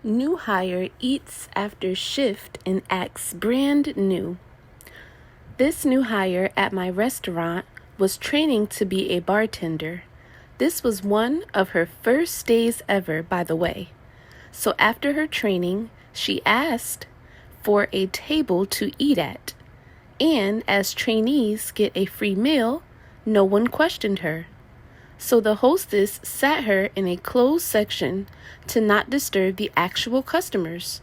New hire eats after shift and acts brand new. This new hire at my restaurant was training to be a bartender. This was one of her first days ever, by the way. So after her training, she asked for a table to eat at. And as trainees get a free meal, no one questioned her. So the hostess sat her in a closed section to not disturb the actual customers.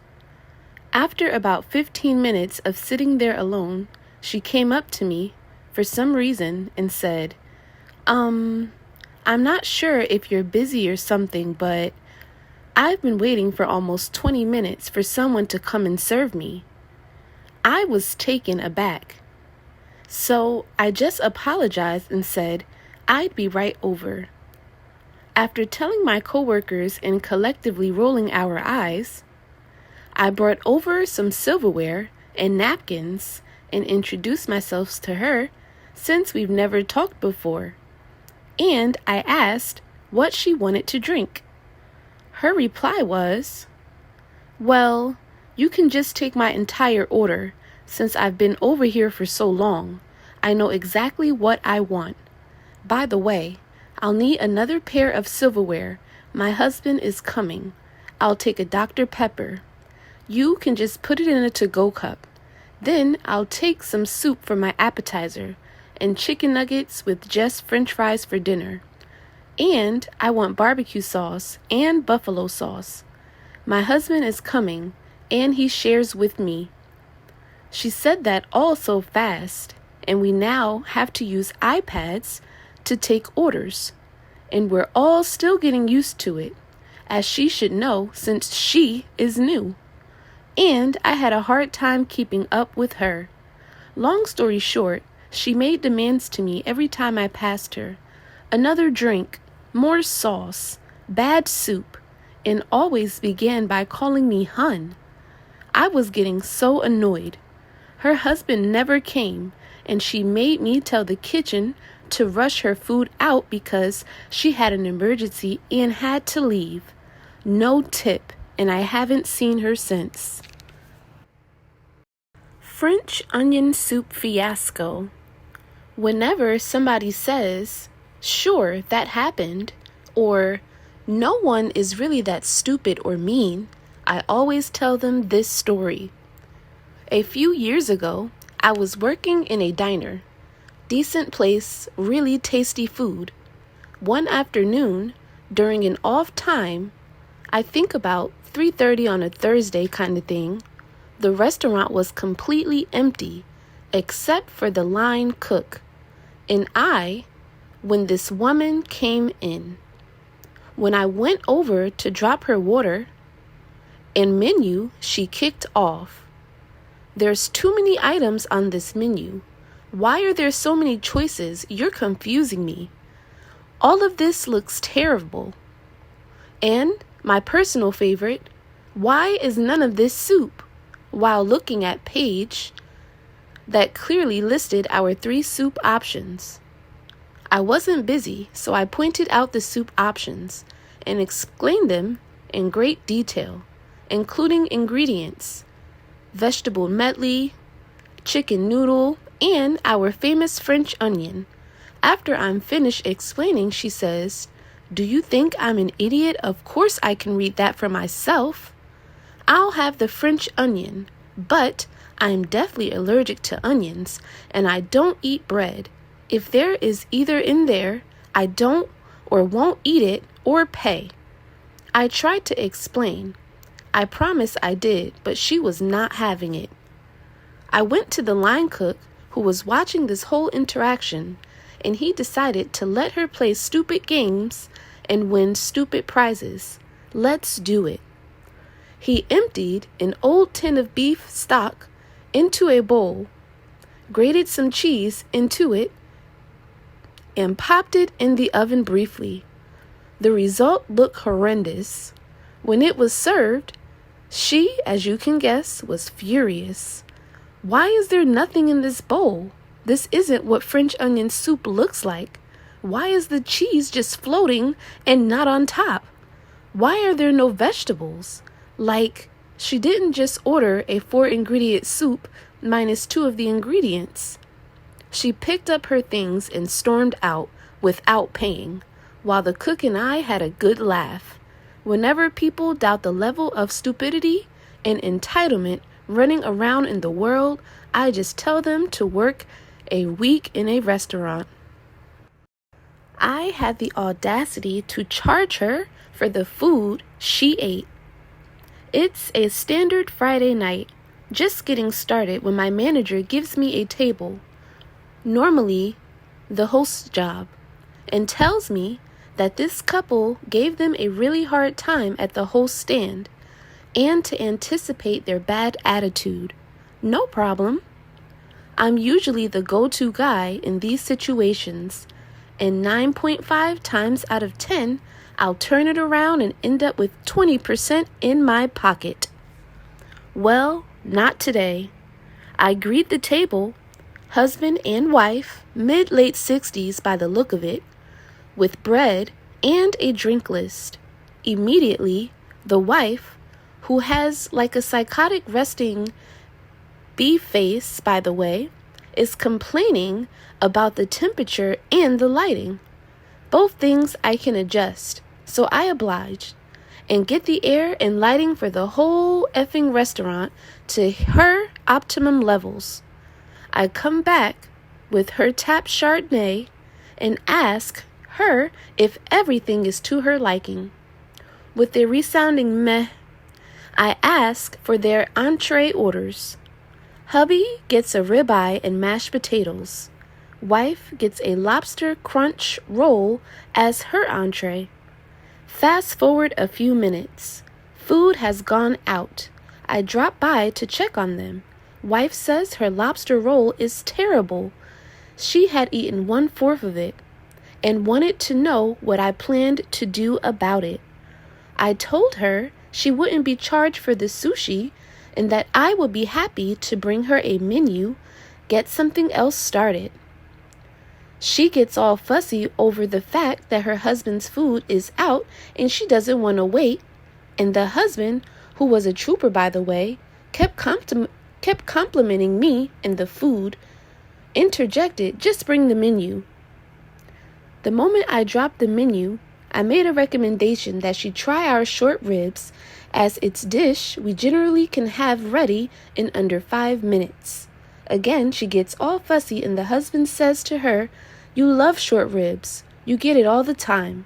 After about 15 minutes of sitting there alone, she came up to me for some reason and said, I'm not sure if you're busy or something, but I've been waiting for almost 20 minutes for someone to come and serve me. I was taken aback. So I just apologized and said, I'd be right over. After telling my coworkers and collectively rolling our eyes, I brought over some silverware and napkins and introduced myself to her since we've never talked before. And I asked what she wanted to drink. Her reply was, "Well, you can just take my entire order since I've been over here for so long. I know exactly what I want. By the way, I'll need another pair of silverware. My husband is coming. I'll take a Dr. Pepper. You can just put it in a to-go cup. Then I'll take some soup for my appetizer and chicken nuggets with just French fries for dinner. And I want barbecue sauce and buffalo sauce. My husband is coming and he shares with me." She said that all so fast, and we now have to use iPads to take orders, and we're all still getting used to it, as she should know since she is new. And I had a hard time keeping up with her. Long story short, she made demands to me every time I passed her. Another drink, more sauce, bad soup, and always began by calling me hun. I was getting so annoyed. Her husband never came, and she made me tell the kitchen to rush her food out because she had an emergency and had to leave. No tip, and I haven't seen her since. French onion soup fiasco. Whenever somebody says, "Sure, that happened," or "No one is really that stupid or mean," I always tell them this story. A few years ago, I was working in a diner. Decent place, really tasty food. One afternoon, during an off time, I think about 3:30 on a Thursday kind of thing, the restaurant was completely empty, except for the line cook. And when this woman came in. When I went over to drop her water and menu, she kicked off. "There's too many items on this menu. Why are there so many choices? You're confusing me. All of this looks terrible. And my personal favorite, why is none of this soup?" While looking at page that clearly listed our 3 soup options. I wasn't busy, so I pointed out the soup options and explained them in great detail, including ingredients, vegetable medley, chicken noodle, and our famous French onion. After I'm finished explaining, she says, "Do you think I'm an idiot? Of course I can read that for myself. I'll have the French onion, but I'm deathly allergic to onions, and I don't eat bread. If there is either in there, I don't or won't eat it or pay." I tried to explain. I promise I did, but she was not having it. I went to the line cook, who was watching this whole interaction, and he decided to let her play stupid games and win stupid prizes. Let's do it. He emptied an old tin of beef stock into a bowl, grated some cheese into it, and popped it in the oven briefly. The result looked horrendous. When it was served, she, as you can guess, was furious. "Why is there nothing in this bowl? This isn't what French onion soup looks like. Why is the cheese just floating and not on top? Why are there no vegetables? Like, she didn't just order a 4-ingredient soup minus 2 of the ingredients. She picked up her things and stormed out without paying, while the cook and I had a good laugh. Whenever people doubt the level of stupidity and entitlement running around in the world, I just tell them to work a week in a restaurant. I had the audacity to charge her for the food she ate. It's a standard Friday night, just getting started when my manager gives me a table, normally the host's job, and tells me that this couple gave them a really hard time at the host stand and to anticipate their bad attitude. No problem. I'm usually the go-to guy in these situations, and 9.5 times out of 10, I'll turn it around and end up with 20% in my pocket. Well, not today. I greet the table, husband and wife, mid-late 60s by the look of it, with bread and a drink list. Immediately, the wife, who has like a psychotic resting bee face, by the way, is complaining about the temperature and the lighting. Both things I can adjust, so I oblige and get the air and lighting for the whole effing restaurant to her optimum levels. I come back with her tap Chardonnay and ask her if everything is to her liking. With a resounding meh, I ask for their entree orders. Hubby gets a ribeye and mashed potatoes. Wife gets a lobster crunch roll as her entree. Fast forward a few minutes. Food has gone out. I drop by to check on them. Wife says her lobster roll is terrible. She had eaten 1/4 of it and wanted to know what I planned to do about it. I told her she wouldn't be charged for the sushi and that I would be happy to bring her a menu, get something else started. She gets all fussy over the fact that her husband's food is out and she doesn't want to wait, and the husband, who was a trooper by the way, kept complimenting me and the food, interjected, "Just bring the menu." The moment I dropped the menu, I made a recommendation that she try our short ribs, as it's dish we generally can have ready in under 5 minutes. Again, she gets all fussy and the husband says to her, "You love short ribs. You get it all the time."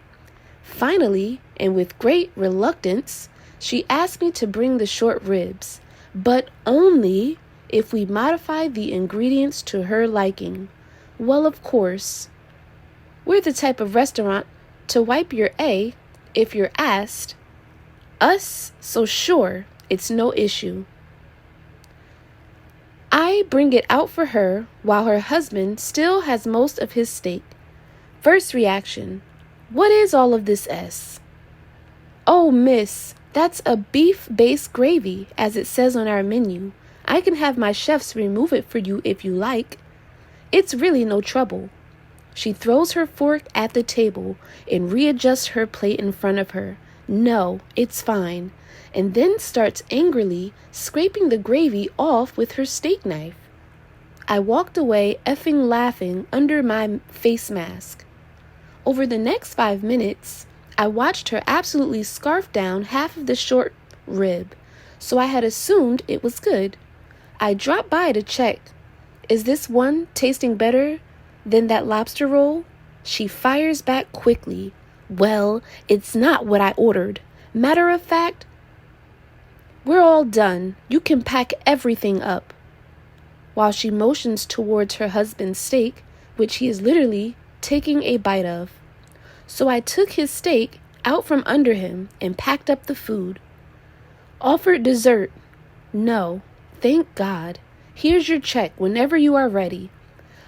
Finally, and with great reluctance, she asked me to bring the short ribs, but only if we modify the ingredients to her liking. Well, of course, we're the type of restaurant to wipe your A if you're asked. Us, so sure, it's no issue. I bring it out for her while her husband still has most of his steak. First reaction, "What is all of this S?" "Oh, miss, that's a beef-based gravy, as it says on our menu. I can have my chefs remove it for you if you like. It's really no trouble." She throws her fork at the table and readjusts her plate in front of her. "No, it's fine," and then starts angrily scraping the gravy off with her steak knife. I walked away effing laughing under my face mask. Over the next 5 minutes, I watched her absolutely scarf down half of the short rib, so I had assumed it was good. I dropped by to check. "Is this one tasting better than that lobster roll?" She fires back quickly. "Well, it's not what I ordered. Matter of fact, we're all done. You can pack everything up." While she motions towards her husband's steak, which he is literally taking a bite of. So I took his steak out from under him and packed up the food. Offered dessert. No, thank God. Here's your check whenever you are ready.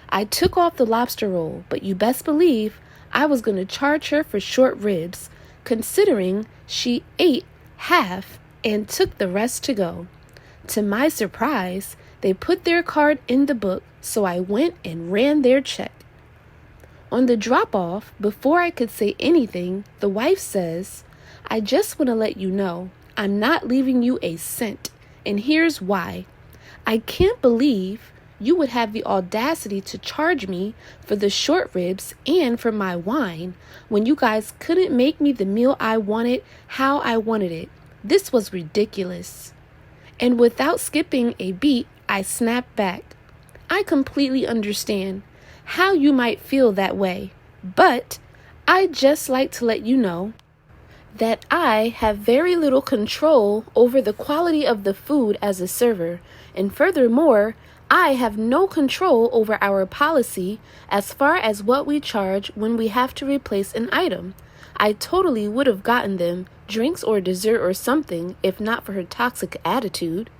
I took off the lobster roll, but you best believe I was going to charge her for short ribs, considering she ate half and took the rest to go. To my surprise, they put their card in the book, so I went and ran their check. On the drop-off, before I could say anything, the wife says, "I just want to let you know, I'm not leaving you a cent, and here's why. I can't believe you would have the audacity to charge me for the short ribs and for my wine when you guys couldn't make me the meal I wanted how I wanted it. This was ridiculous. And without skipping a beat, I snapped back. I completely understand how you might feel that way, but I'd just like to let you know that I have very little control over the quality of the food as a server, and furthermore, I have no control over our policy as far as what we charge when we have to replace an item. I totally would have gotten them drinks or dessert or something if not for her toxic attitude.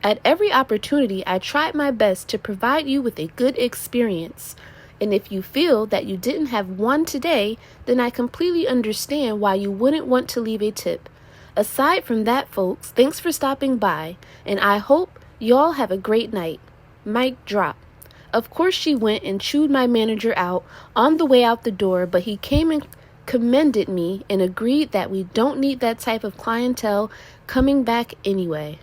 At every opportunity, I tried my best to provide you with a good experience. And if you feel that you didn't have one today, then I completely understand why you wouldn't want to leave a tip. Aside from that, folks, thanks for stopping by, and I hope y'all have a great night. Mic drop. Of course, she went and chewed my manager out on the way out the door, but he came and commended me and agreed that we don't need that type of clientele coming back anyway.